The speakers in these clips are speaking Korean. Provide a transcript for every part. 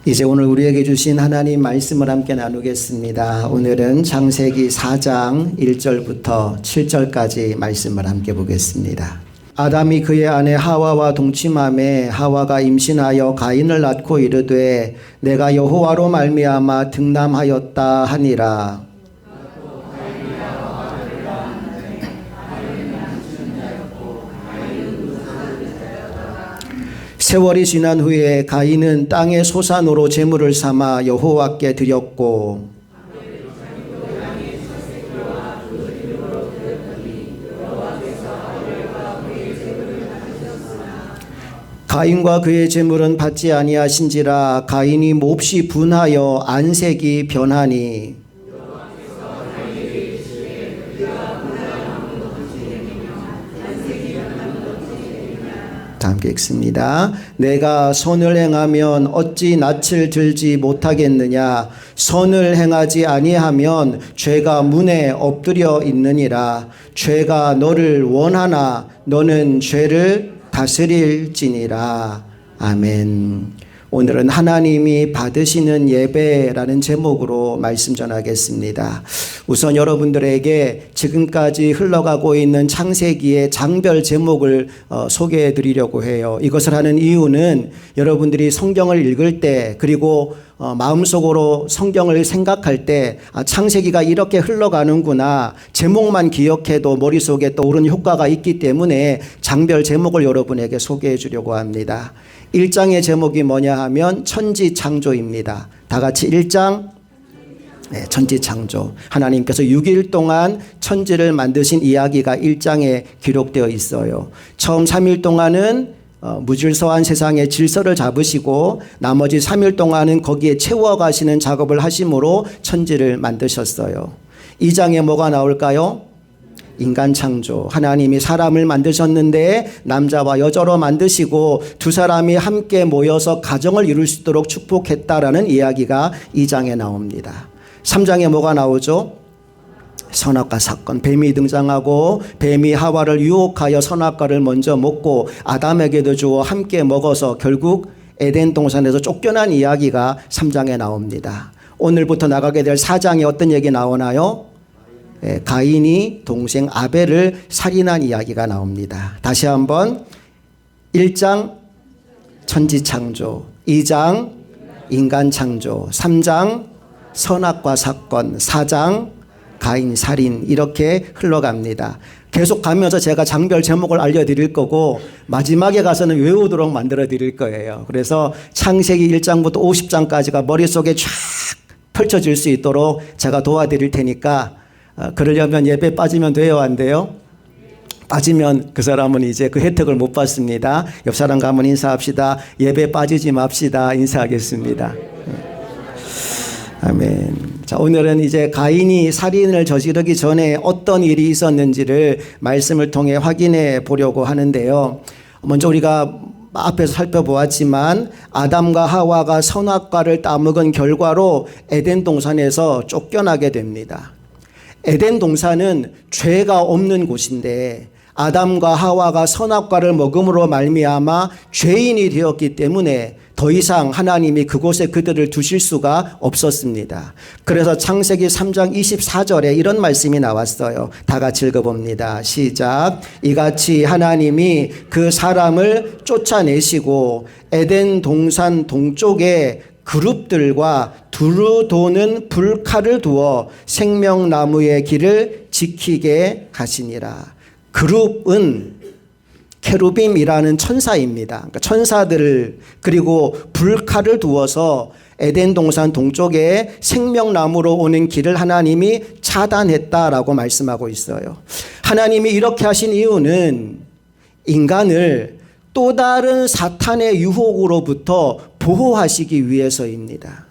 이제 오늘 우리에게 주신 하나님 말씀을 함께 나누겠습니다. 오늘은 창세기 4장 1절부터 7절까지 말씀을 함께 보겠습니다. 아담이 그의 아내 하와와 동침하매 하와가 임신하여 가인을 낳고 이르되 내가 여호와로 말미암아 등남하였다 하니라. 세월이 지난 후에 가인은 땅의 소산으로 제물을 삼아 여호와께 드렸고 가인과 그의 제물은 받지 아니하신지라. 가인이 몹시 분하여 안색이 변하니 함께 읽습니다. 내가 선을 행하면 어찌 낯을 들지 못하겠느냐. 선을 행하지 아니하면 죄가 문에 엎드려 있느니라. 죄가 너를 원하나 너는 죄를 다스릴지니라. 아멘. 오늘은 하나님이 받으시는 예배라는 제목으로 말씀 전하겠습니다. 우선 여러분들에게 지금까지 흘러가고 있는 창세기의 장별 제목을 소개해 드리려고 해요. 이것을 하는 이유는 여러분들이 성경을 읽을 때 그리고 마음속으로 성경을 생각할 때 창세기가 이렇게 흘러가는구나, 제목만 기억해도 머릿속에 떠오르는 효과가 있기 때문에 장별 제목을 여러분에게 소개해 주려고 합니다. 1장의 제목이 뭐냐 하면 천지창조입니다. 다 같이 1장. 네, 천지창조. 하나님께서 6일 동안 천지를 만드신 이야기가 1장에 기록되어 있어요. 처음 3일 동안은 무질서한 세상의 질서를 잡으시고 나머지 3일 동안은 거기에 채워가시는 작업을 하심으로 천지를 만드셨어요. 2장에 뭐가 나올까요? 인간 창조. 하나님이 사람을 만드셨는데 남자와 여자로 만드시고 두 사람이 함께 모여서 가정을 이룰 수 있도록 축복했다라는 이야기가 2장에 나옵니다. 3장에 뭐가 나오죠? 선악과 사건. 뱀이 등장하고 뱀이 하와를 유혹하여 선악과를 먼저 먹고 아담에게도 주어 함께 먹어서 결국 에덴 동산에서 쫓겨난 이야기가 3장에 나옵니다. 오늘부터 나가게 될 4장에 어떤 얘기 나오나요? 가인이 동생 아벨을 살인한 이야기가 나옵니다. 다시 한번 1장 천지창조, 2장 인간창조, 3장 선악과 사건, 4장 가인 살인, 이렇게 흘러갑니다. 계속 가면서 제가 장별 제목을 알려드릴 거고 마지막에 가서는 외우도록 만들어 드릴 거예요. 그래서 창세기 1장부터 50장까지가 머릿속에 쫙 펼쳐질 수 있도록 제가 도와드릴 테니까 그러려면 예배 빠지면 돼요, 안 돼요? 빠지면 그 사람은 이제 그 혜택을 못 받습니다. 옆 사람과 한번 인사합시다. 예배 빠지지 맙시다. 인사하겠습니다. 아멘. 자, 오늘은 이제 가인이 살인을 저지르기 전에 어떤 일이 있었는지를 말씀을 통해 확인해 보려고 하는데요. 먼저 우리가 앞에서 살펴보았지만 아담과 하와가 선악과를 따먹은 결과로 에덴 동산에서 쫓겨나게 됩니다. 에덴 동산은 죄가 없는 곳인데 아담과 하와가 선악과를 먹음으로 말미암아 죄인이 되었기 때문에 더 이상 하나님이 그곳에 그들을 두실 수가 없었습니다. 그래서 창세기 3장 24절에 이런 말씀이 나왔어요. 다 같이 읽어봅니다. 시작. 이같이 하나님이 그 사람을 쫓아내시고 에덴 동산 동쪽에 그룹들과 두루 도는 불칼을 두어 생명나무의 길을 지키게 하시니라. 그룹은 케루빔이라는 천사입니다. 그러니까 천사들을, 그리고 불칼을 두어서 에덴 동산 동쪽에 생명나무로 오는 길을 하나님이 차단했다라고 말씀하고 있어요. 하나님이 이렇게 하신 이유는 인간을 또 다른 사탄의 유혹으로부터 보호하시기 위해서입니다.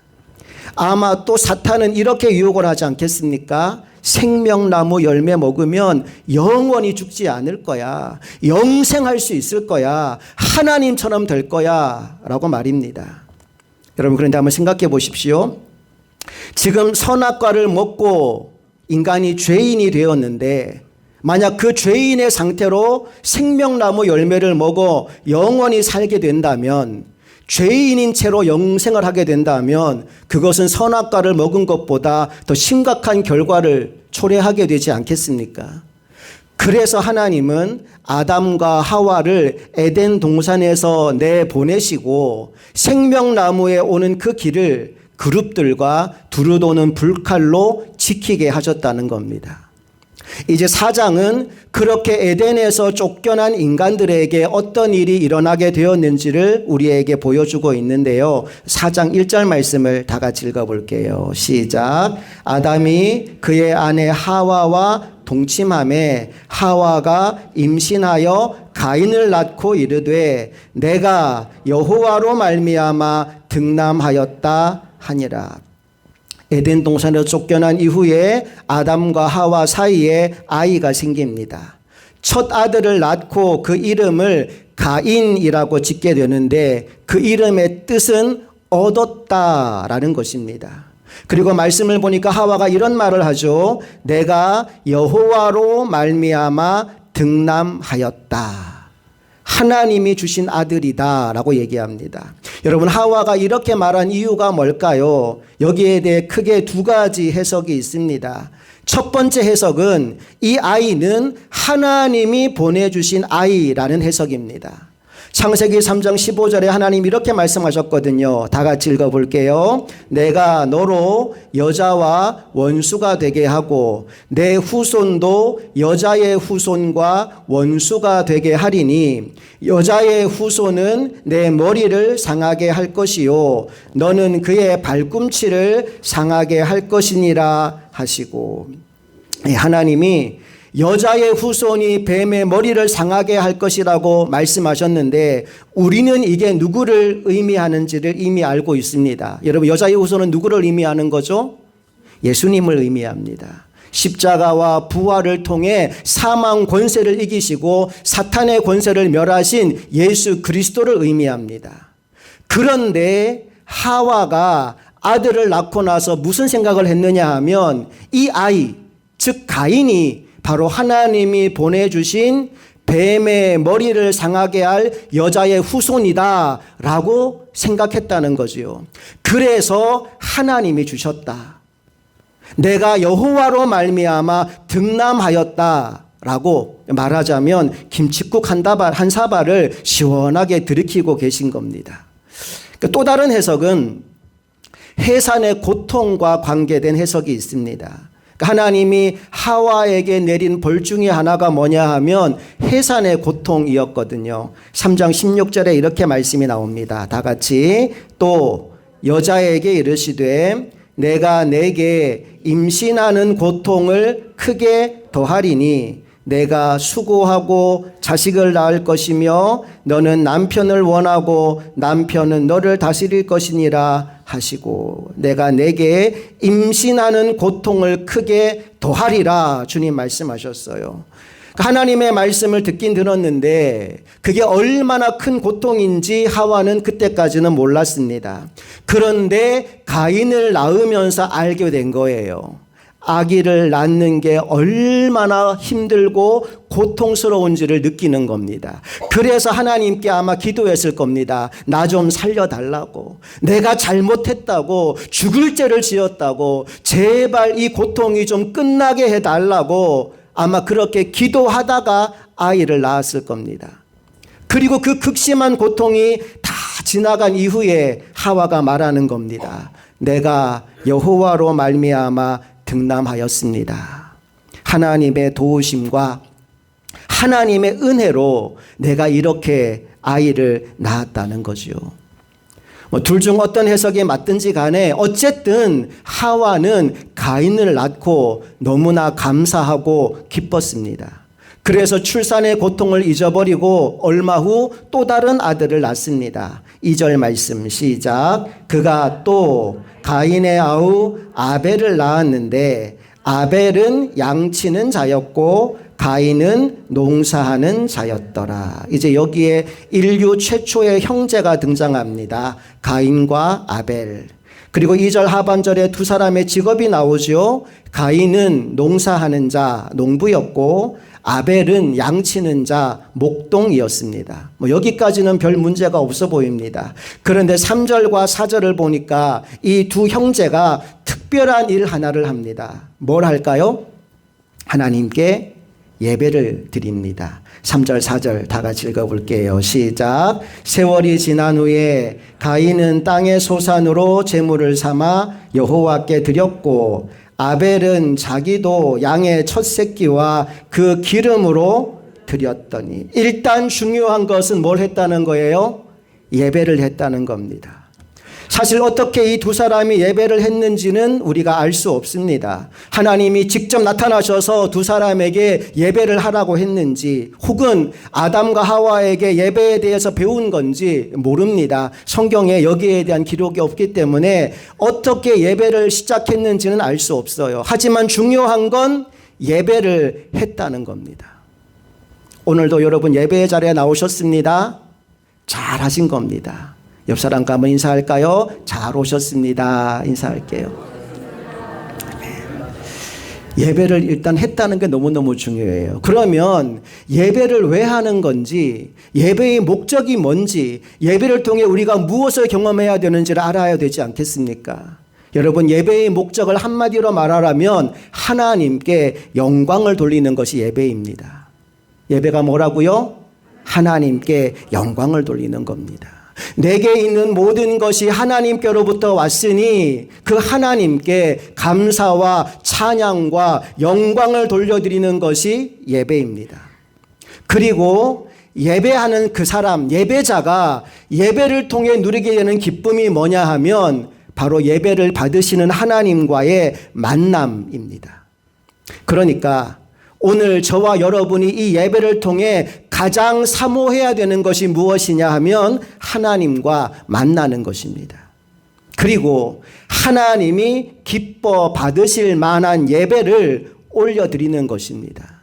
아마 또 사탄은 이렇게 유혹을 하지 않겠습니까? 생명나무 열매 먹으면 영원히 죽지 않을 거야. 영생할 수 있을 거야. 하나님처럼 될 거야. 라고 말입니다. 여러분, 그런데 한번 생각해 보십시오. 지금 선악과를 먹고 인간이 죄인이 되었는데 만약 그 죄인의 상태로 생명나무 열매를 먹어 영원히 살게 된다면 죄인인 채로 영생을 하게 된다면 그것은 선악과를 먹은 것보다 더 심각한 결과를 초래하게 되지 않겠습니까? 그래서 하나님은 아담과 하와를 에덴 동산에서 내보내시고 생명나무에 오는 그 길을 그룹들과 두루 도는 불칼로 지키게 하셨다는 겁니다. 이제 4장은 그렇게 에덴에서 쫓겨난 인간들에게 어떤 일이 일어나게 되었는지를 우리에게 보여주고 있는데요. 4장 1절 말씀을 다 같이 읽어볼게요. 시작. 아담이 그의 아내 하와와 동침하매 하와가 임신하여 가인을 낳고 이르되 내가 여호와로 말미암아 등남하였다 하니라. 에덴 동산에서 쫓겨난 이후에 아담과 하와 사이에 아이가 생깁니다. 첫 아들을 낳고 그 이름을 가인이라고 짓게 되는데 그 이름의 뜻은 얻었다라는 것입니다. 그리고 말씀을 보니까 하와가 이런 말을 하죠. 내가 여호와로 말미암아 등남하였다. 하나님이 주신 아들이다 라고 얘기합니다. 여러분, 하와가 이렇게 말한 이유가 뭘까요? 여기에 대해 크게 두 가지 해석이 있습니다. 첫 번째 해석은 이 아이는 하나님이 보내주신 아이라는 해석입니다. 창세기 3장 15절에 하나님 이렇게 말씀하셨거든요. 다 같이 읽어볼게요. 내가 너로 여자와 원수가 되게 하고 내 후손도 여자의 후손과 원수가 되게 하리니 여자의 후손은 내 머리를 상하게 할 것이요 너는 그의 발꿈치를 상하게 할 것이니라 하시고, 하나님이 여자의 후손이 뱀의 머리를 상하게 할 것이라고 말씀하셨는데 우리는 이게 누구를 의미하는지를 이미 알고 있습니다. 여러분, 여자의 후손은 누구를 의미하는 거죠? 예수님을 의미합니다. 십자가와 부활을 통해 사망 권세를 이기시고 사탄의 권세를 멸하신 예수 그리스도를 의미합니다. 그런데 하와가 아들을 낳고 나서 무슨 생각을 했느냐 하면 이 아이, 즉 가인이 바로 하나님이 보내주신 뱀의 머리를 상하게 할 여자의 후손이다 라고 생각했다는 거지요. 그래서 하나님이 주셨다. 내가 여호와로 말미암아 등남하였다 라고 말하자면 김칫국 한 사발을 시원하게 들이키고 계신 겁니다. 또 다른 해석은 해산의 고통과 관계된 해석이 있습니다. 하나님이 하와에게 내린 벌 중에 하나가 뭐냐 하면 해산의 고통이었거든요. 3장 16절에 이렇게 말씀이 나옵니다. 다 같이. 또 여자에게 이르시되 내가 내게 임신하는 고통을 크게 더하리니 내가 수고하고 자식을 낳을 것이며 너는 남편을 원하고 남편은 너를 다스릴 것이니라 하시고 내가 내게 임신하는 고통을 크게 더하리라 주님 말씀하셨어요. 하나님의 말씀을 듣긴 들었는데 그게 얼마나 큰 고통인지 하와는 그때까지는 몰랐습니다. 그런데 가인을 낳으면서 알게 된 거예요. 아기를 낳는 게 얼마나 힘들고 고통스러운지를 느끼는 겁니다. 그래서 하나님께 아마 기도했을 겁니다. 나 좀 살려달라고. 내가 잘못했다고, 죽을 죄를 지었다고, 제발 이 고통이 좀 끝나게 해달라고 아마 그렇게 기도하다가 아이를 낳았을 겁니다. 그리고 그 극심한 고통이 다 지나간 이후에 하와가 말하는 겁니다. 내가 여호와로 말미암아 등남하였습니다. 하나님의 도우심과 하나님의 은혜로 내가 이렇게 아이를 낳았다는 거죠. 둘 중 어떤 해석이 맞든지 간에 어쨌든 하와는 가인을 낳고 너무나 감사하고 기뻤습니다. 그래서 출산의 고통을 잊어버리고 얼마 후 또 다른 아들을 낳습니다. 2절 말씀 시작. 그가 또 가인의 아우 아벨을 낳았는데 아벨은 양치는 자였고 가인은 농사하는 자였더라. 이제 여기에 인류 최초의 형제가 등장합니다. 가인과 아벨. 그리고 2절 하반절에 두 사람의 직업이 나오죠. 가인은 농사하는 자, 농부였고 아벨은 양치는 자 목동이었습니다. 여기까지는 별 문제가 없어 보입니다. 그런데 3절과 4절을 보니까 이 두 형제가 특별한 일 하나를 합니다. 뭘 할까요? 하나님께 예배를 드립니다. 3절 4절 다 같이 읽어볼게요. 시작. 세월이 지난 후에 가인은 땅의 소산으로 제물을 삼아 여호와께 드렸고 아벨은 자기도 양의 첫 새끼와 그 기름으로 드렸더니, 일단 중요한 것은 뭘 했다는 거예요? 예배를 했다는 겁니다. 사실 어떻게 이 두 사람이 예배를 했는지는 우리가 알 수 없습니다. 하나님이 직접 나타나셔서 두 사람에게 예배를 하라고 했는지, 혹은 아담과 하와에게 예배에 대해서 배운 건지 모릅니다. 성경에 여기에 대한 기록이 없기 때문에 어떻게 예배를 시작했는지는 알 수 없어요. 하지만 중요한 건 예배를 했다는 겁니다. 오늘도 여러분 예배의 자리에 나오셨습니다. 잘 하신 겁니다. 옆 사람과 한번 인사할까요? 잘 오셨습니다. 인사할게요. 예배를 일단 했다는 게 너무너무 중요해요. 그러면 예배를 왜 하는 건지, 예배의 목적이 뭔지, 예배를 통해 우리가 무엇을 경험해야 되는지를 알아야 되지 않겠습니까? 여러분, 예배의 목적을 한마디로 말하라면 하나님께 영광을 돌리는 것이 예배입니다. 예배가 뭐라고요? 하나님께 영광을 돌리는 겁니다. 내게 있는 모든 것이 하나님께로부터 왔으니 그 하나님께 감사와 찬양과 영광을 돌려드리는 것이 예배입니다. 그리고 예배하는 그 사람, 예배자가 예배를 통해 누리게 되는 기쁨이 뭐냐 하면 바로 예배를 받으시는 하나님과의 만남입니다. 그러니까 오늘 저와 여러분이 이 예배를 통해 가장 사모해야 되는 것이 무엇이냐 하면 하나님과 만나는 것입니다. 그리고 하나님이 기뻐 받으실 만한 예배를 올려드리는 것입니다.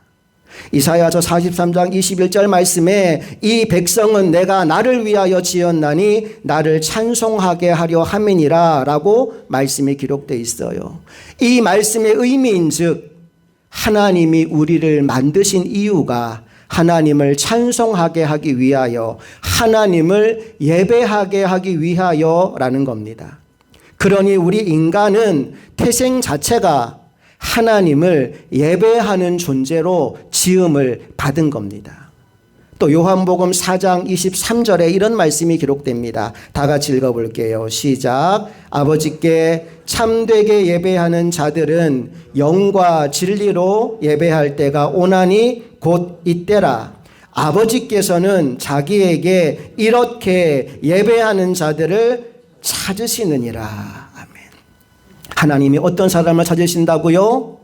이사야서 43장 21절 말씀에 이 백성은 내가 나를 위하여 지었나니 나를 찬송하게 하려 함이니라 라고 말씀이 기록되어 있어요. 이 말씀의 의미인 즉 하나님이 우리를 만드신 이유가 하나님을 찬송하게 하기 위하여, 하나님을 예배하게 하기 위하여라는 겁니다. 그러니 우리 인간은 태생 자체가 하나님을 예배하는 존재로 지음을 받은 겁니다. 또 요한복음 4장 23절에 이런 말씀이 기록됩니다. 다 같이 읽어볼게요. 시작. 아버지께 참되게 예배하는 자들은 영과 진리로 예배할 때가 오나니 곧 이때라. 아버지께서는 자기에게 이렇게 예배하는 자들을 찾으시느니라. 아멘. 하나님이 어떤 사람을 찾으신다고요?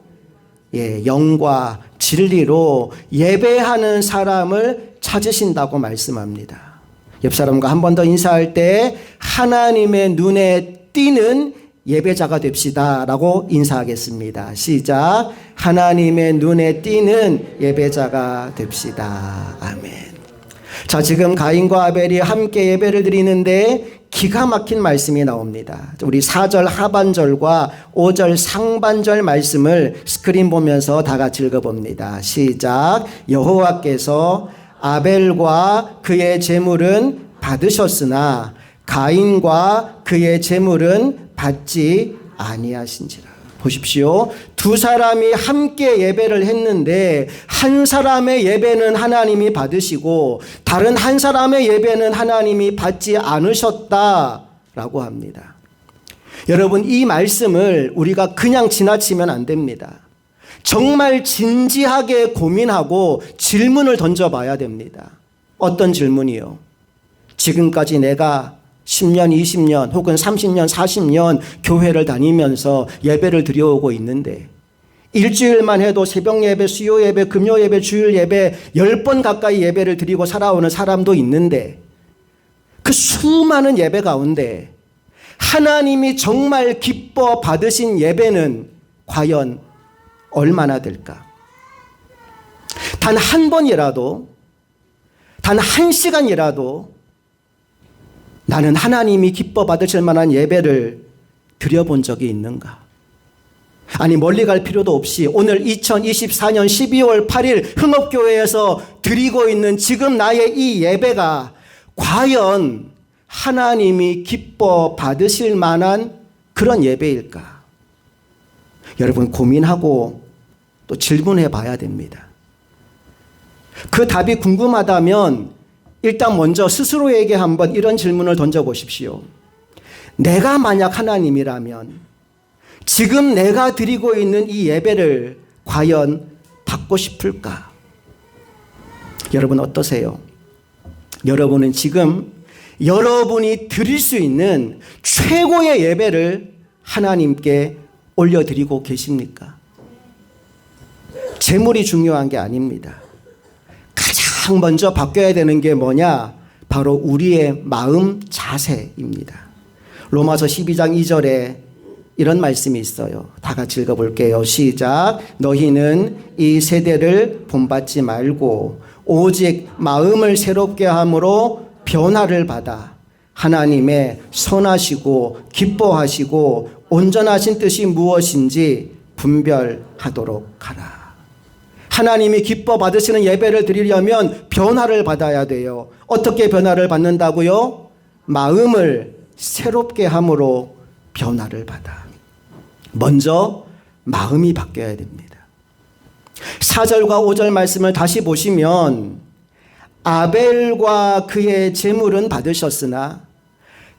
영과 진리로 예배하는 사람을 찾으신다고 말씀합니다. 옆 사람과 한 번 더 인사할 때 하나님의 눈에 띄는 예배자가 됩시다 라고 인사하겠습니다. 시작. 하나님의 눈에 띄는 예배자가 됩시다. 아멘. 자, 지금 가인과 아벨이 함께 예배를 드리는데 기가 막힌 말씀이 나옵니다. 우리 4절 하반절과 5절 상반절 말씀을 스크린 보면서 다 같이 읽어봅니다. 시작. 여호와께서 아벨과 그의 제물은 받으셨으나 가인과 그의 제물은 받지 아니하신지라. 보십시오. 두 사람이 함께 예배를 했는데 한 사람의 예배는 하나님이 받으시고 다른 한 사람의 예배는 하나님이 받지 않으셨다라고 합니다. 여러분, 이 말씀을 우리가 그냥 지나치면 안 됩니다. 정말 진지하게 고민하고 질문을 던져봐야 됩니다. 어떤 질문이요? 지금까지 내가 10년, 20년 혹은 30년, 40년 교회를 다니면서 예배를 드려오고 있는데 일주일만 해도 새벽 예배, 수요 예배, 금요 예배, 주일 예배 10번 가까이 예배를 드리고 살아오는 사람도 있는데 그 수많은 예배 가운데 하나님이 정말 기뻐 받으신 예배는 과연 얼마나 될까? 단 한 번이라도, 단 한 시간이라도 나는 하나님이 기뻐 받으실 만한 예배를 드려본 적이 있는가? 아니 멀리 갈 필요도 없이 오늘 2024년 12월 8일 흥업교회에서 드리고 있는 지금 나의 이 예배가 과연 하나님이 기뻐 받으실 만한 그런 예배일까? 여러분 고민하고 또 질문해 봐야 됩니다. 그 답이 궁금하다면 일단 먼저 스스로에게 한번 이런 질문을 던져보십시오. 내가 만약 하나님이라면 지금 내가 드리고 있는 이 예배를 과연 받고 싶을까? 여러분 어떠세요? 여러분은 지금 여러분이 드릴 수 있는 최고의 예배를 하나님께 올려드리고 계십니까? 재물이 중요한 게 아닙니다. 가장 먼저 바뀌어야 되는 게 뭐냐? 바로 우리의 마음 자세입니다. 로마서 12장 2절에 이런 말씀이 있어요. 다 같이 읽어볼게요. 시작. 너희는 이 세대를 본받지 말고 오직 마음을 새롭게 함으로 변화를 받아 하나님의 선하시고 기뻐하시고 온전하신 뜻이 무엇인지 분별하도록 하라. 하나님이 기뻐 받으시는 예배를 드리려면 변화를 받아야 돼요. 어떻게 변화를 받는다고요? 마음을 새롭게 함으로 변화를 받아. 먼저 마음이 바뀌어야 됩니다. 4절과 5절 말씀을 다시 보시면 아벨과 그의 제물은 받으셨으나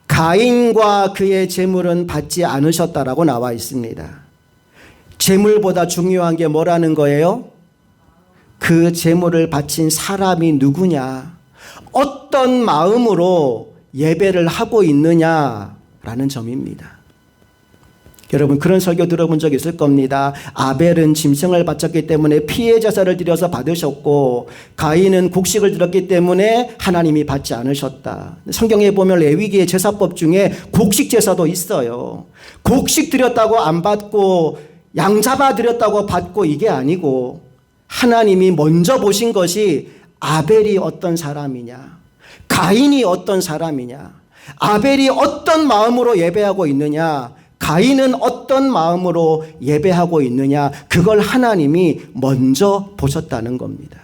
가인과 그의 제물은 받지 않으셨다라고 나와 있습니다. 제물보다 중요한 게 뭐라는 거예요? 그 제물을 바친 사람이 누구냐? 어떤 마음으로 예배를 하고 있느냐라는 점입니다. 여러분 그런 설교 들어본 적 있을 겁니다. 아벨은 짐승을 바쳤기 때문에 피의 제사를 드려서 받으셨고 가인은 곡식을 드렸기 때문에 하나님이 받지 않으셨다. 성경에 보면 레위기의 제사법 중에 곡식 제사도 있어요. 곡식 드렸다고 안 받고 양 잡아 드렸다고 받고 이게 아니고 하나님이 먼저 보신 것이 아벨이 어떤 사람이냐, 가인이 어떤 사람이냐, 아벨이 어떤 마음으로 예배하고 있느냐, 가인은 어떤 마음으로 예배하고 있느냐, 그걸 하나님이 먼저 보셨다는 겁니다.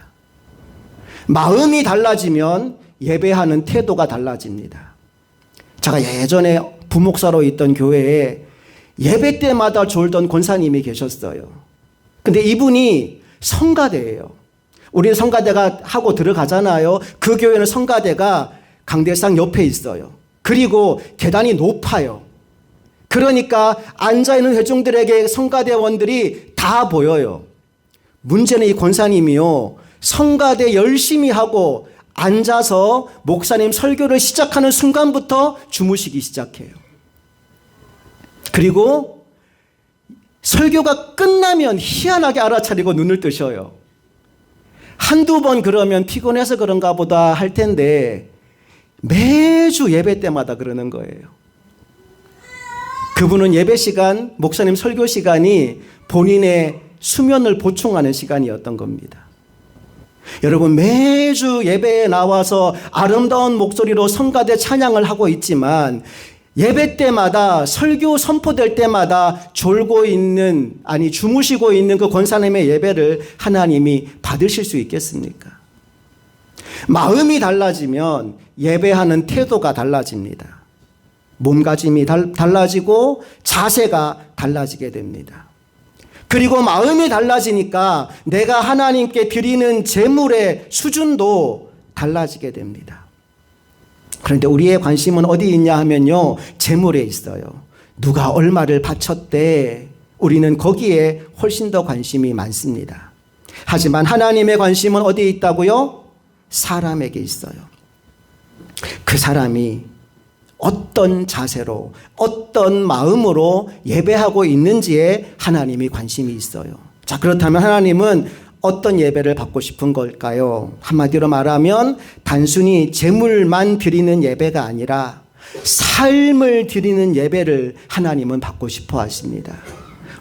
마음이 달라지면 예배하는 태도가 달라집니다. 제가 예전에 부목사로 있던 교회에 예배 때마다 졸던 권사님이 계셨어요. 근데 이분이 성가대예요. 우리는 성가대가 하고 들어가잖아요. 그 교회는 성가대가 강대상 옆에 있어요. 그리고 계단이 높아요. 그러니까 앉아있는 회중들에게 성가대원들이 다 보여요. 문제는 이 권사님이요, 성가대 열심히 하고 앉아서 목사님 설교를 시작하는 순간부터 주무시기 시작해요. 그리고 설교가 끝나면 희한하게 알아차리고 눈을 뜨셔요. 한두 번 그러면 피곤해서 그런가 보다 할 텐데 매주 예배 때마다 그러는 거예요. 그분은 예배 시간, 목사님 설교 시간이 본인의 수면을 보충하는 시간이었던 겁니다. 여러분 매주 예배에 나와서 아름다운 목소리로 성가대 찬양을 하고 있지만 예배 때마다 설교 선포될 때마다 졸고 있는, 아니 주무시고 있는 그 권사님의 예배를 하나님이 받으실 수 있겠습니까? 마음이 달라지면 예배하는 태도가 달라집니다. 몸가짐이 달라지고 자세가 달라지게 됩니다. 그리고 마음이 달라지니까 내가 하나님께 드리는 제물의 수준도 달라지게 됩니다. 그런데 우리의 관심은 어디 있냐 하면요, 제물에 있어요. 누가 얼마를 바쳤대. 우리는 거기에 훨씬 더 관심이 많습니다. 하지만 하나님의 관심은 어디에 있다고요? 사람에게 있어요. 그 사람이 어떤 자세로, 어떤 마음으로 예배하고 있는지에 하나님이 관심이 있어요. 자, 그렇다면 하나님은 어떤 예배를 받고 싶은 걸까요? 한마디로 말하면 단순히 제물만 드리는 예배가 아니라 삶을 드리는 예배를 하나님은 받고 싶어 하십니다.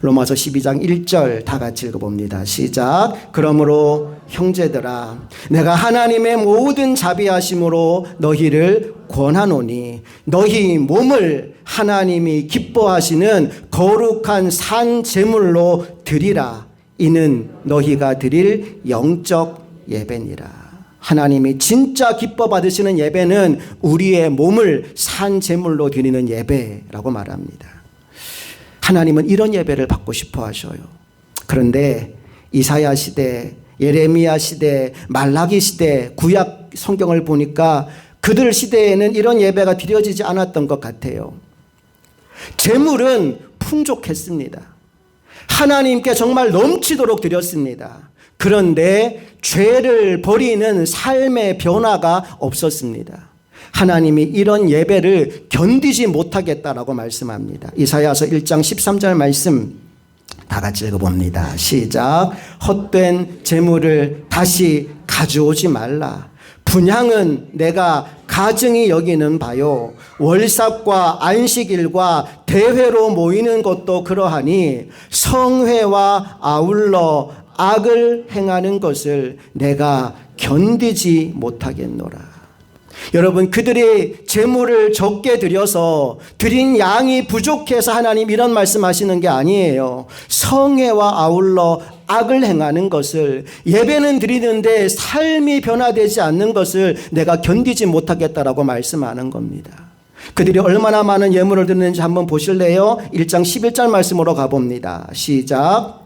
로마서 12장 1절 다 같이 읽어봅니다. 시작. 그러므로 형제들아, 내가 하나님의 모든 자비하심으로 너희를 권하노니 너희 몸을 하나님이 기뻐하시는 거룩한 산 제물로 드리라. 이는 너희가 드릴 영적 예배니라. 하나님이 진짜 기뻐 받으시는 예배는 우리의 몸을 산 제물로 드리는 예배라고 말합니다. 하나님은 이런 예배를 받고 싶어 하셔요. 그런데 이사야 시대, 예레미야 시대, 말라기 시대, 구약 성경을 보니까 그들 시대에는 이런 예배가 드려지지 않았던 것 같아요. 제물은 풍족했습니다. 하나님께 정말 넘치도록 드렸습니다. 그런데 죄를 버리는 삶의 변화가 없었습니다. 하나님이 이런 예배를 견디지 못하겠다라고 말씀합니다. 이사야서 1장 13절 말씀 다 같이 읽어봅니다. 시작. 헛된 재물을 다시 가져오지 말라. 분향은 내가 가증히 여기는 바요. 월삭과 안식일과 대회로 모이는 것도 그러하니 성회와 아울러 악을 행하는 것을 내가 견디지 못하겠노라. 여러분, 그들이 재물을 적게 드려서 드린 양이 부족해서 하나님 이런 말씀하시는 게 아니에요. 성회와 아울러 악을 행하는 것을, 예배는 드리는데 삶이 변화되지 않는 것을 내가 견디지 못하겠다라고 말씀하는 겁니다. 그들이 얼마나 많은 예물을 드렸는지 한번 보실래요? 1장 11절 말씀으로 가봅니다. 시작.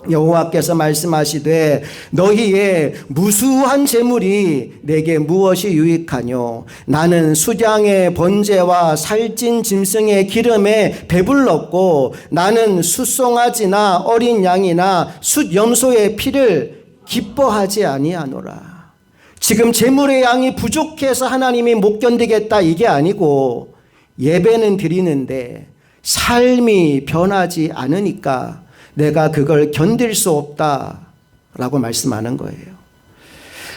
여호와께서 말씀하시되 너희의 무수한 재물이 내게 무엇이 유익하뇨? 나는 수량의 번제와 살찐 짐승의 기름에 배불렀고 나는 숫송아지나 어린 양이나 숫염소의 피를 기뻐하지 아니하노라. 지금 재물의 양이 부족해서 하나님이 못 견디겠다 이게 아니고, 예배는 드리는데 삶이 변하지 않으니까 내가 그걸 견딜 수 없다라고 말씀하는 거예요.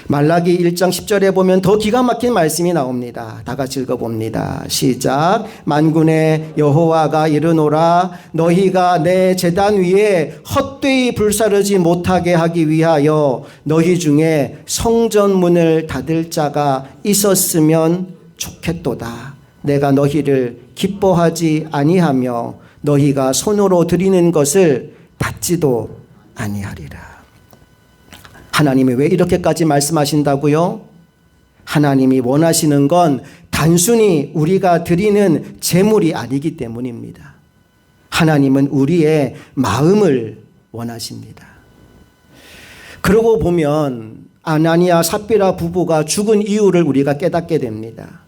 말라기 1장 10절에 보면 더 기가 막힌 말씀이 나옵니다. 다 같이 읽어봅니다. 시작. 만군의 여호와가 이르노라. 너희가 내 제단 위에 헛되이 불사르지 못하게 하기 위하여 너희 중에 성전문을 닫을 자가 있었으면 좋겠도다. 내가 너희를 기뻐하지 아니하며 너희가 손으로 드리는 것을 받지도 아니하리라. 하나님이 왜 이렇게까지 말씀하신다고요? 하나님이 원하시는 건 단순히 우리가 드리는 제물이 아니기 때문입니다. 하나님은 우리의 마음을 원하십니다. 그러고 보면 아나니아 삽비라 부부가 죽은 이유를 우리가 깨닫게 됩니다.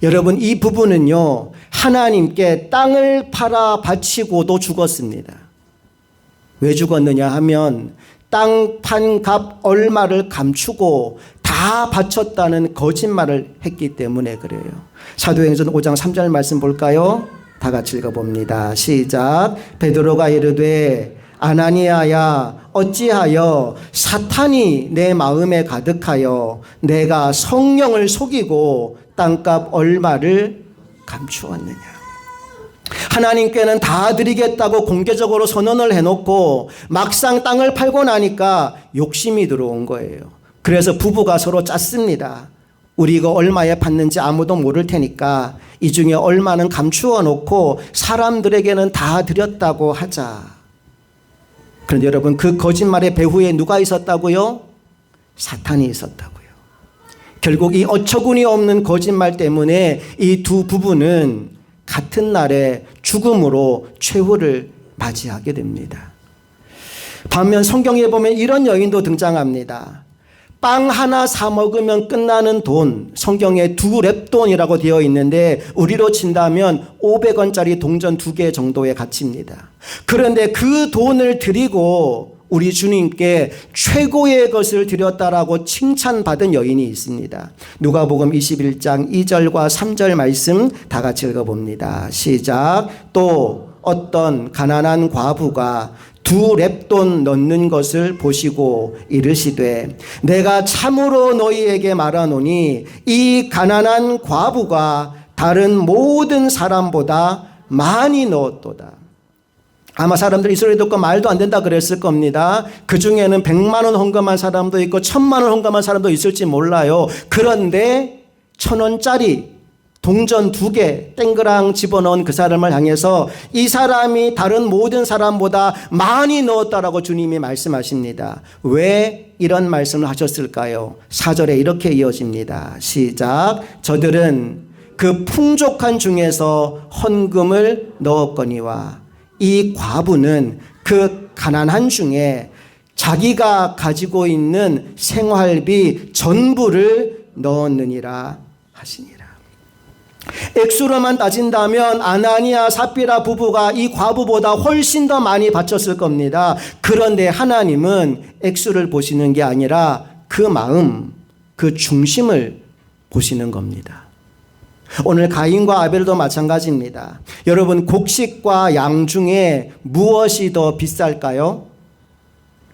여러분, 이 부부는요, 하나님께 땅을 팔아 바치고도 죽었습니다. 왜 죽었느냐 하면 땅 판 값 얼마를 감추고 다 바쳤다는 거짓말을 했기 때문에 그래요. 사도행전 5장 3절 말씀 볼까요? 다 같이 읽어봅니다. 시작. 베드로가 이르되 아나니아야, 어찌하여 사탄이 내 마음에 가득하여 내가 성령을 속이고 땅값 얼마를 감추었느냐. 하나님께는 다 드리겠다고 공개적으로 선언을 해놓고 막상 땅을 팔고 나니까 욕심이 들어온 거예요. 그래서 부부가 서로 짰습니다. 우리 이거 얼마에 팠는지 아무도 모를 테니까 이 중에 얼마는 감추어 놓고 사람들에게는 다 드렸다고 하자. 그런데 여러분, 그 거짓말의 배후에 누가 있었다고요? 사탄이 있었다고요. 결국 이 어처구니 없는 거짓말 때문에 이 두 부부는 같은 날에 죽음으로 최후를 맞이하게 됩니다. 반면 성경에 보면 이런 여인도 등장합니다. 빵 하나 사 먹으면 끝나는 돈, 성경에 2렙돈이라고 되어 있는데 우리로 친다면 500원짜리 동전 2개 정도의 가치입니다. 그런데 그 돈을 드리고 우리 주님께 최고의 것을 드렸다라고 칭찬받은 여인이 있습니다. 누가복음 21장 2절과 3절 말씀 다 같이 읽어봅니다. 시작. 또 어떤 가난한 과부가 2렙돈 넣는 것을 보시고 이르시되 내가 참으로 너희에게 말하노니 이 가난한 과부가 다른 모든 사람보다 많이 넣었도다. 아마 사람들이 이 소리 듣고 말도 안 된다 그랬을 겁니다. 그 중에는 100만 원 헌금한 사람도 있고 1000만 원 헌금한 사람도 있을지 몰라요. 그런데 1000원짜리 동전 2개 땡그랑 집어넣은 그 사람을 향해서 이 사람이 다른 모든 사람보다 많이 넣었다라고 주님이 말씀하십니다. 왜 이런 말씀을 하셨을까요? 4절에 이렇게 이어집니다. 시작. 저들은 그 풍족한 중에서 헌금을 넣었거니와 이 과부는 그 가난한 중에 자기가 가지고 있는 생활비 전부를 넣었느니라 하시니라. 액수로만 따진다면 아나니아 삽비라 부부가 이 과부보다 훨씬 더 많이 바쳤을 겁니다. 그런데 하나님은 액수를 보시는 게 아니라 그 마음, 그 중심을 보시는 겁니다. 오늘 가인과 아벨도 마찬가지입니다. 여러분, 곡식과 양 중에 무엇이 더 비쌀까요?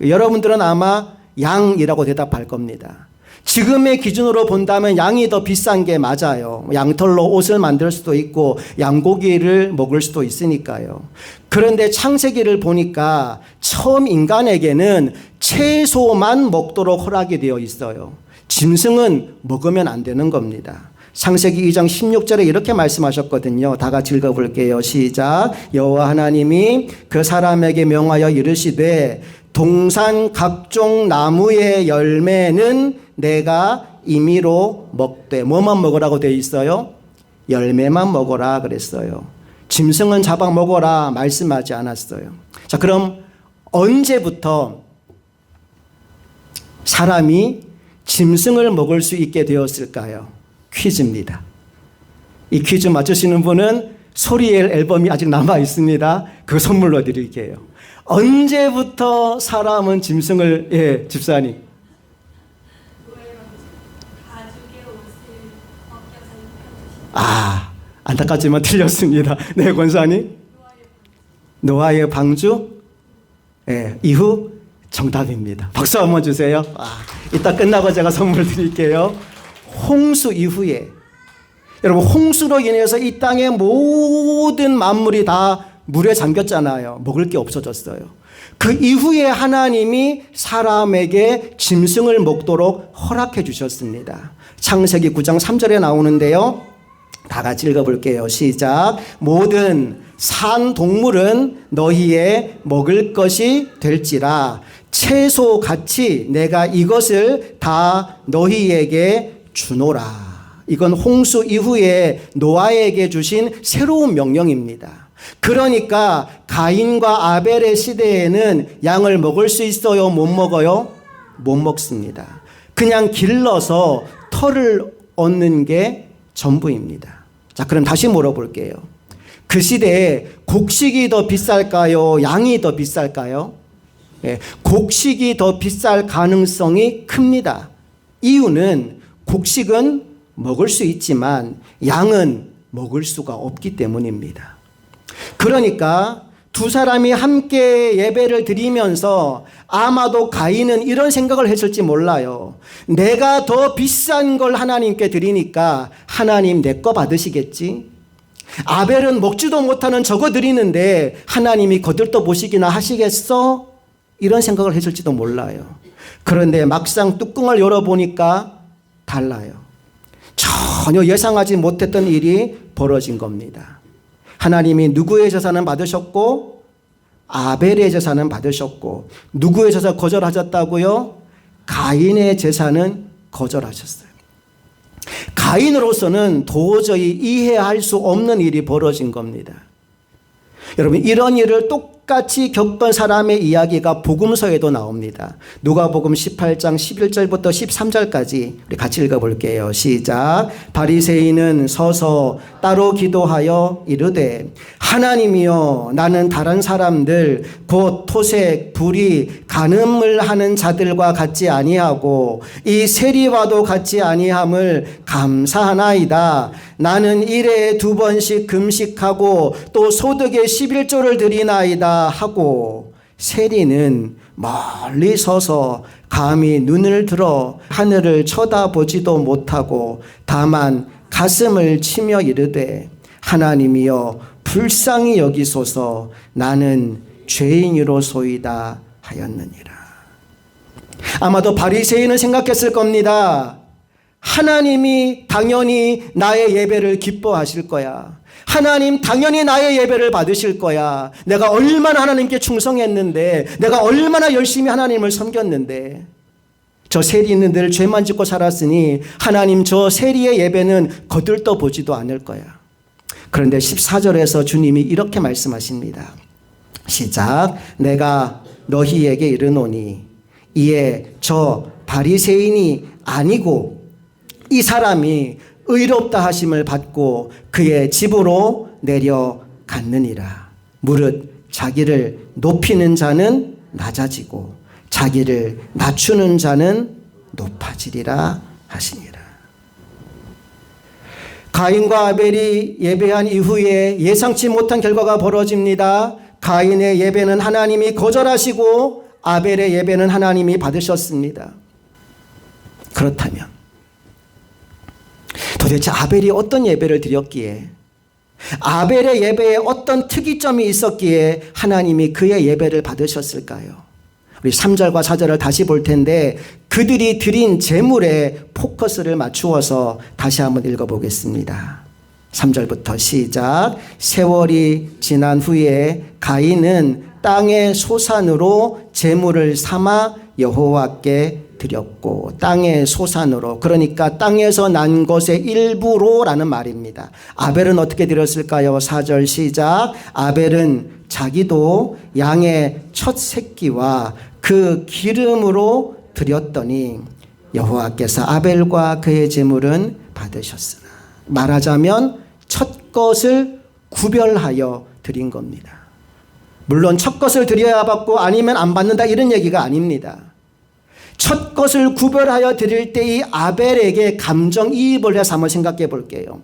여러분들은 아마 양이라고 대답할 겁니다. 지금의 기준으로 본다면 양이 더 비싼 게 맞아요. 양털로 옷을 만들 수도 있고 양고기를 먹을 수도 있으니까요. 그런데 창세기를 보니까 처음 인간에게는 채소만 먹도록 허락이 되어 있어요. 짐승은 먹으면 안 되는 겁니다. 창세기 2장 16절에 이렇게 말씀하셨거든요. 다 같이 읽어볼게요. 시작. 여호와 하나님이 그 사람에게 명하여 이르시되 동산 각종 나무의 열매는 내가 임의로 먹되, 뭐만 먹으라고 되어 있어요? 열매만 먹어라 그랬어요. 짐승은 잡아 먹어라 말씀하지 않았어요. 자, 그럼 언제부터 사람이 짐승을 먹을 수 있게 되었을까요? 퀴즈입니다. 이 퀴즈 맞추시는 분은 소리엘 앨범이 아직 남아 있습니다. 그거 선물로 드릴게요. 언제부터 사람은 짐승을, 집사님. 안타깝지만 틀렸습니다. 네, 권사님. 노아의 방주 이후 정답입니다. 박수 한번 주세요. 이따 끝나고 제가 선물 드릴게요. 홍수 이후에, 여러분, 홍수로 인해서 이 땅의 모든 만물이 다 물에 잠겼잖아요. 먹을 게 없어졌어요. 그 이후에 하나님이 사람에게 짐승을 먹도록 허락해 주셨습니다. 창세기 9장 3절에 나오는데요. 다 같이 읽어볼게요. 시작. 모든 산 동물은 너희의 먹을 것이 될지라 채소같이 내가 이것을 다 너희에게 주노라. 이건 홍수 이후에 노아에게 주신 새로운 명령입니다. 그러니까 가인과 아벨의 시대에는 양을 먹을 수 있어요? 못 먹어요? 못 먹습니다. 그냥 길러서 털을 얻는 게 전부입니다. 자, 그럼 다시 물어볼게요. 그 시대에 곡식이 더 비쌀까요? 양이 더 비쌀까요? 곡식이 더 비쌀 가능성이 큽니다. 이유는 곡식은 먹을 수 있지만 양은 먹을 수가 없기 때문입니다. 그러니까 두 사람이 함께 예배를 드리면서 아마도 가인은 이런 생각을 했을지 몰라요. 내가 더 비싼 걸 하나님께 드리니까 하나님 내 거 받으시겠지? 아벨은 먹지도 못하는 저거 드리는데 하나님이 거들떠 보시기나 하시겠어? 이런 생각을 했을지도 몰라요. 그런데 막상 뚜껑을 열어보니까 달라요. 전혀 예상하지 못했던 일이 벌어진 겁니다. 하나님이 누구의 제사는 받으셨고 아벨의 제사는 받으셨고 누구의 제사 거절하셨다고요? 가인의 제사는 거절하셨어요. 가인으로서는 도저히 이해할 수 없는 일이 벌어진 겁니다. 여러분, 이런 일을 똑같이 겪은 사람의 이야기가 복음서에도 나옵니다. 누가복음 18장 11절부터 13절까지 우리 같이 읽어볼게요. 시작. 바리새인은 서서 따로 기도하여 이르되 하나님이여, 나는 다른 사람들 곧 토색, 불의, 간음을 하는 자들과 같지 아니하고 이 세리와도 같지 아니함을 감사하나이다. 나는 일에 2번씩 금식하고 또 소득의 11조를 드리나이다 하고, 세리는 멀리 서서 감히 눈을 들어 하늘을 쳐다보지도 못하고 다만 가슴을 치며 이르되 하나님이여 불쌍히 여기소서, 나는 죄인이로소이다 하였느니라. 아마도 바리새인은 생각했을 겁니다. 하나님이 당연히 나의 예배를 기뻐하실 거야. 하나님 당연히 나의 예배를 받으실 거야. 내가 얼마나 하나님께 충성했는데, 내가 얼마나 열심히 하나님을 섬겼는데, 저 세리는 늘 죄만 짓고 살았으니 하나님 저 세리의 예배는 거들떠 보지도 않을 거야. 그런데 14절에서 주님이 이렇게 말씀하십니다. 시작. 내가 너희에게 이르노니 이에 저 바리새인이 아니고 이 사람이 의롭다 하심을 받고 그의 집으로 내려갔느니라. 무릇 자기를 높이는 자는 낮아지고 자기를 낮추는 자는 높아지리라 하시니라. 가인과 아벨이 예배한 이후에 예상치 못한 결과가 벌어집니다. 가인의 예배는 하나님이 거절하시고 아벨의 예배는 하나님이 받으셨습니다. 그렇다면 도대체 아벨이 어떤 예배를 드렸기에, 아벨의 예배에 어떤 특이점이 있었기에 하나님이 그의 예배를 받으셨을까요? 우리 3절과 4절을 다시 볼 텐데 그들이 드린 제물에 포커스를 맞추어서 다시 한번 읽어보겠습니다. 3절부터 시작. 세월이 지난 후에 가인은 땅의 소산으로 제물을 삼아 여호와께 드렸고, 땅의 소산으로, 그러니까 땅에서 난 것의 일부로라는 말입니다. 아벨은 어떻게 드렸을까요? 4절 시작. 아벨은 자기도 양의 첫 새끼와 그 기름으로 드렸더니 여호와께서 아벨과 그의 제물은 받으셨으나, 말하자면 첫 것을 구별하여 드린 겁니다. 물론 첫 것을 드려야 받고 아니면 안 받는다 이런 얘기가 아닙니다. 첫 것을 구별하여 드릴 때 이 아벨에게 감정이입을 해서 한번 생각해 볼게요.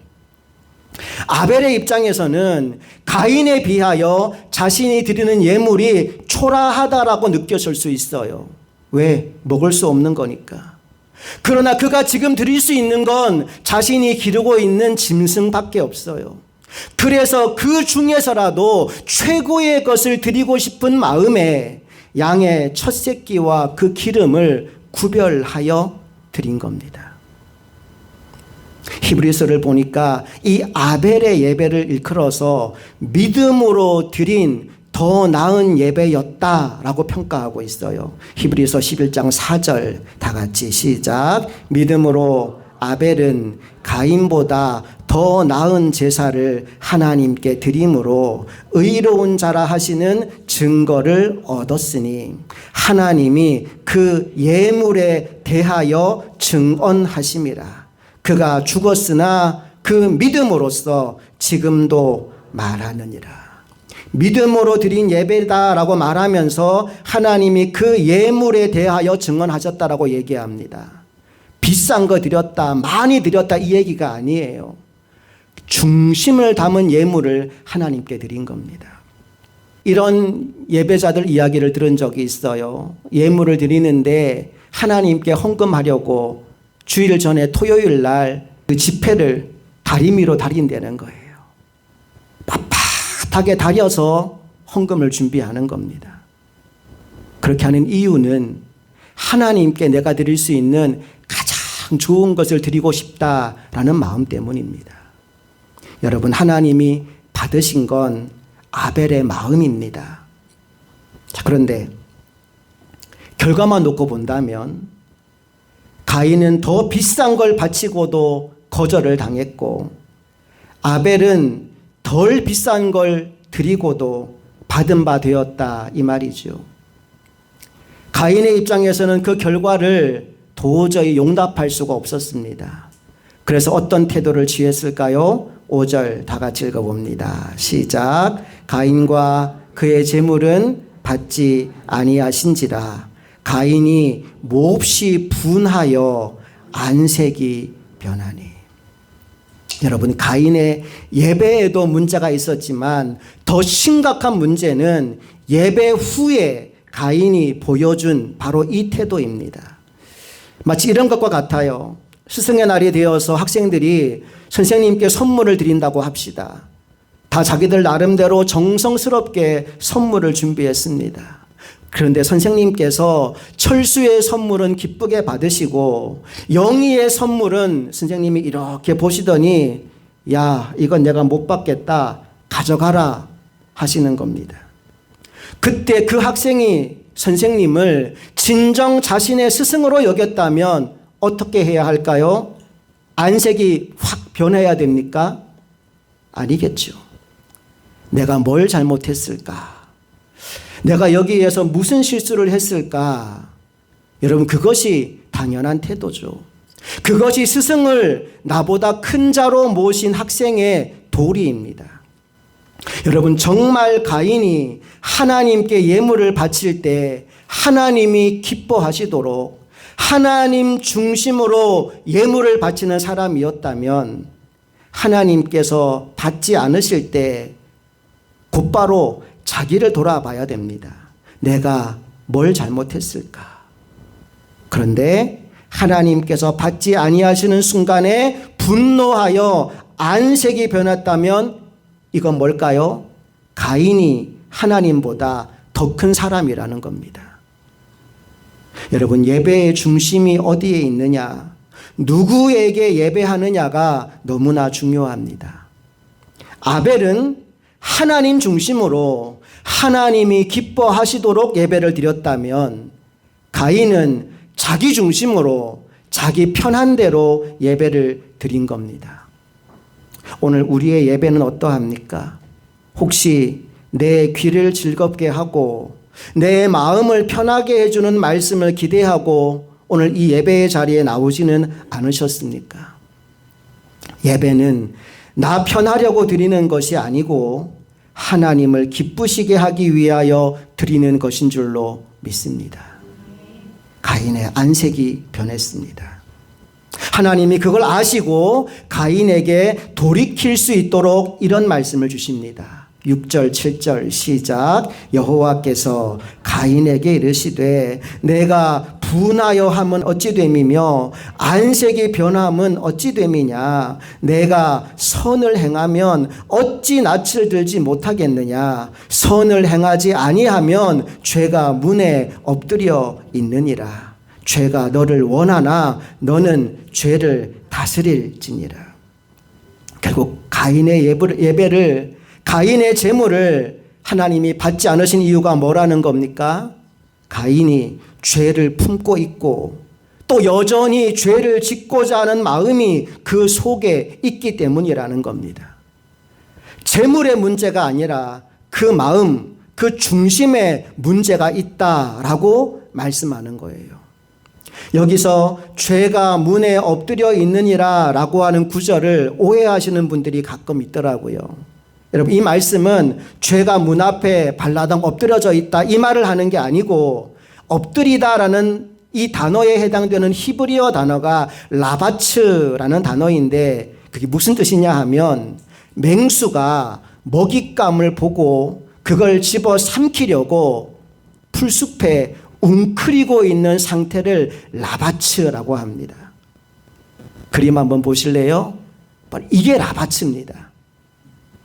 아벨의 입장에서는 가인에 비하여 자신이 드리는 예물이 초라하다라고 느꼈을 수 있어요. 왜? 먹을 수 없는 거니까. 그러나 그가 지금 드릴 수 있는 건 자신이 기르고 있는 짐승밖에 없어요. 그래서 그 중에서라도 최고의 것을 드리고 싶은 마음에 양의 첫 새끼와 그 기름을 구별하여 드린 겁니다. 히브리서를 보니까 이 아벨의 예배를 일컬어서 믿음으로 드린 더 나은 예배였다라고 평가하고 있어요. 히브리서 11장 4절 다 같이 시작. 믿음으로 아벨은 가인보다 더 나은 제사를 하나님께 드림으로 의로운 자라 하시는 증거를 얻었으니 하나님이 그 예물에 대하여 증언하심이라. 그가 죽었으나 그 믿음으로써 지금도 말하느니라. 믿음으로 드린 예배다라고 말하면서 하나님이 그 예물에 대하여 증언하셨다라고 얘기합니다. 비싼 거 드렸다, 많이 드렸다 이 얘기가 아니에요. 중심을 담은 예물을 하나님께 드린 겁니다. 이런 예배자들 이야기를 들은 적이 있어요. 예물을 드리는데 하나님께 헌금하려고 주일 전에 토요일 날 그 지폐를 다리미로 다린다는 거예요. 빳빳하게 다려서 헌금을 준비하는 겁니다. 그렇게 하는 이유는 하나님께 내가 드릴 수 있는 가장 좋은 것을 드리고 싶다라는 마음 때문입니다. 여러분, 하나님이 받으신 건 아벨의 마음입니다. 자, 그런데 결과만 놓고 본다면 가인은 더 비싼 걸 바치고도 거절을 당했고 아벨은 덜 비싼 걸 드리고도 받은 바 되었다 이 말이죠. 가인의 입장에서는 그 결과를 도저히 용납할 수가 없었습니다. 그래서 어떤 태도를 취했을까요? 5절 다 같이 읽어봅니다. 시작. 가인과 그의 제물은 받지 아니하신지라. 가인이 몹시 분하여 안색이 변하니. 여러분, 가인의 예배에도 문제가 있었지만 더 심각한 문제는 예배 후에 가인이 보여준 바로 이 태도입니다. 마치 이런 것과 같아요. 스승의 날이 되어서 학생들이 선생님께 선물을 드린다고 합시다. 다 자기들 나름대로 정성스럽게 선물을 준비했습니다. 그런데 선생님께서 철수의 선물은 기쁘게 받으시고 영희의 선물은 선생님이 이렇게 보시더니 야, 이건 내가 못 받겠다, 가져가라 하시는 겁니다. 그때 그 학생이 선생님을 진정 자신의 스승으로 여겼다면 어떻게 해야 할까요? 안색이 확 변해야 됩니까? 아니겠죠. 내가 뭘 잘못했을까? 내가 여기에서 무슨 실수를 했을까? 여러분, 그것이 당연한 태도죠. 그것이 스승을 나보다 큰 자로 모신 학생의 도리입니다. 여러분, 정말 가인이 하나님께 예물을 바칠 때 하나님이 기뻐하시도록 하나님 중심으로 예물을 바치는 사람이었다면 하나님께서 받지 않으실 때 곧바로 자기를 돌아봐야 됩니다. 내가 뭘 잘못했을까? 그런데 하나님께서 받지 아니하시는 순간에 분노하여 안색이 변했다면 이건 뭘까요? 가인이 하나님보다 더 큰 사람이라는 겁니다. 여러분, 예배의 중심이 어디에 있느냐, 누구에게 예배하느냐가 너무나 중요합니다. 아벨은 하나님 중심으로 하나님이 기뻐하시도록 예배를 드렸다면 가인은 자기 중심으로 자기 편한 대로 예배를 드린 겁니다. 오늘 우리의 예배는 어떠합니까? 혹시 내 귀를 즐겁게 하고 내 마음을 편하게 해주는 말씀을 기대하고 오늘 이 예배의 자리에 나오지는 않으셨습니까? 예배는 나 편하려고 드리는 것이 아니고 하나님을 기쁘시게 하기 위하여 드리는 것인 줄로 믿습니다. 가인의 안색이 변했습니다. 하나님이 그걸 아시고 가인에게 돌이킬 수 있도록 이런 말씀을 주십니다. 6절 7절 시작. 여호와께서 가인에게 이르시되 내가 분하여 함은 어찌 됨이며 안색이 변함은 어찌 됨이냐. 내가 선을 행하면 어찌 낯을 들지 못하겠느냐. 선을 행하지 아니하면 죄가 문에 엎드려 있느니라. 죄가 너를 원하나 너는 죄를 다스릴지니라. 결국 가인의 예배를, 가인의 제물을 하나님이 받지 않으신 이유가 뭐라는 겁니까? 가인이 죄를 품고 있고 또 여전히 죄를 짓고자 하는 마음이 그 속에 있기 때문이라는 겁니다. 제물의 문제가 아니라 그 마음, 그 중심에 문제가 있다라고 말씀하는 거예요. 여기서 죄가 문에 엎드려 있느니라 라고 하는 구절을 오해하시는 분들이 가끔 있더라고요. 여러분, 이 말씀은 죄가 문 앞에 발라당 엎드려져 있다 이 말을 하는 게 아니고, 엎드리다라는 이 단어에 해당되는 히브리어 단어가 라바츠라는 단어인데 그게 무슨 뜻이냐 하면 맹수가 먹잇감을 보고 그걸 집어 삼키려고 풀숲에 웅크리고 있는 상태를 라바츠라고 합니다. 그림 한번 보실래요? 이게 라바츠입니다.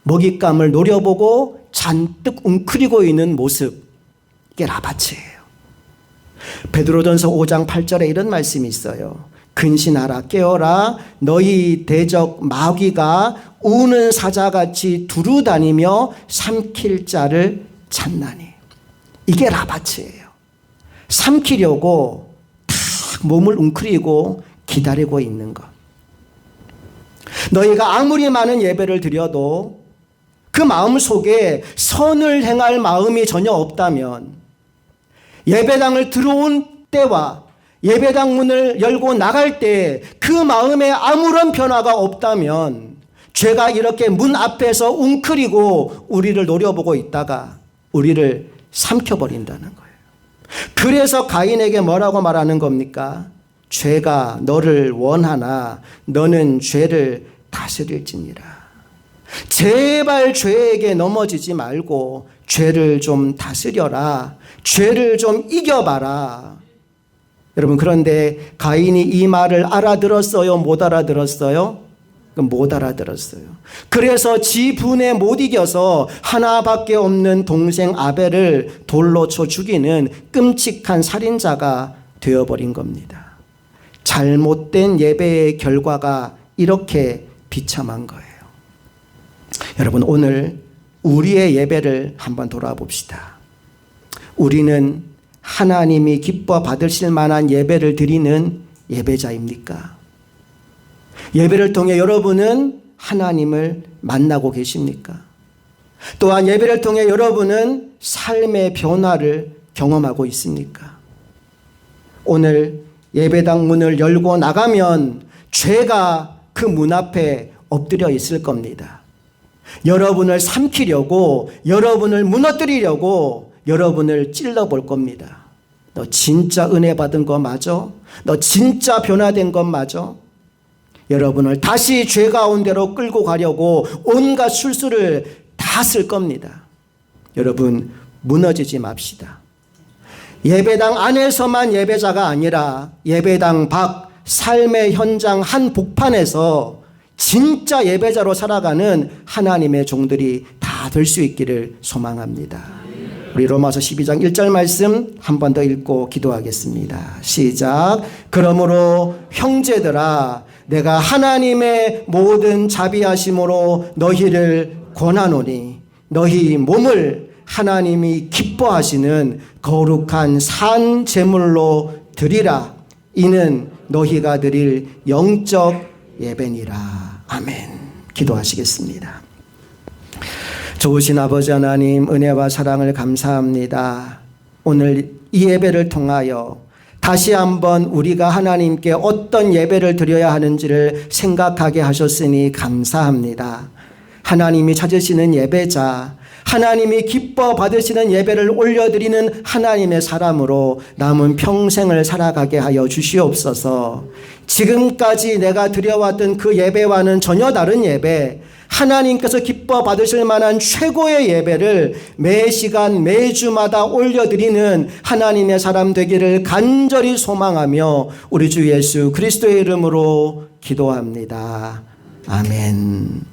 먹잇감을 노려보고 잔뜩 웅크리고 있는 모습, 이게 라바츠예요. 베드로전서 5장 8절에 이런 말씀이 있어요. 근신하라, 깨어라, 너희 대적 마귀가 우는 사자같이 두루다니며 삼킬 자를 찾나니. 이게 라바츠예요. 삼키려고 탁 몸을 웅크리고 기다리고 있는 것. 너희가 아무리 많은 예배를 드려도 그 마음 속에 선을 행할 마음이 전혀 없다면, 예배당을 들어온 때와 예배당 문을 열고 나갈 때 그 마음에 아무런 변화가 없다면 죄가 이렇게 문 앞에서 웅크리고 우리를 노려보고 있다가 우리를 삼켜버린다는 거예요. 그래서 가인에게 뭐라고 말하는 겁니까? 죄가 너를 원하나 너는 죄를 다스릴지니라. 제발 죄에게 넘어지지 말고 죄를 좀 다스려라. 죄를 좀 이겨봐라. 여러분, 그런데 가인이 이 말을 알아들었어요? 못 알아들었어요? 못 알아들었어요. 그래서 지 분에 못 이겨서 하나밖에 없는 동생 아벨을 돌로 쳐 죽이는 끔찍한 살인자가 되어버린 겁니다. 잘못된 예배의 결과가 이렇게 비참한 거예요. 여러분, 오늘 우리의 예배를 한번 돌아봅시다. 우리는 하나님이 기뻐 받으실 만한 예배를 드리는 예배자입니까? 예배를 통해 여러분은 하나님을 만나고 계십니까? 또한 예배를 통해 여러분은 삶의 변화를 경험하고 있습니까? 오늘 예배당 문을 열고 나가면 죄가 그 문 앞에 엎드려 있을 겁니다. 여러분을 삼키려고, 여러분을 무너뜨리려고 여러분을 찔러볼 겁니다. 너 진짜 은혜 받은 거 맞아? 너 진짜 변화된 것 맞아? 여러분을 다시 죄 가운데로 끌고 가려고 온갖 술수를 다 쓸 겁니다. 여러분, 무너지지 맙시다. 예배당 안에서만 예배자가 아니라 예배당 밖 삶의 현장 한 복판에서 진짜 예배자로 살아가는 하나님의 종들이 다 될 수 있기를 소망합니다. 우리 로마서 12장 1절 말씀 한 번 더 읽고 기도하겠습니다. 시작. 그러므로 형제들아, 내가 하나님의 모든 자비하심으로 너희를 권하노니 너희 몸을 하나님이 기뻐하시는 거룩한 산 제물로 드리라. 이는 너희가 드릴 영적 예배니라. 아멘. 기도하시겠습니다. 좋으신 아버지 하나님, 은혜와 사랑을 감사합니다. 오늘 이 예배를 통하여 다시 한번 우리가 하나님께 어떤 예배를 드려야 하는지를 생각하게 하셨으니 감사합니다. 하나님이 찾으시는 예배자, 하나님이 기뻐 받으시는 예배를 올려드리는 하나님의 사람으로 남은 평생을 살아가게 하여 주시옵소서. 지금까지 내가 드려왔던 그 예배와는 전혀 다른 예배, 하나님께서 기뻐 받으실 만한 최고의 예배를 매 시간 매주마다 올려드리는 하나님의 사람 되기를 간절히 소망하며 우리 주 예수 그리스도의 이름으로 기도합니다. 아멘.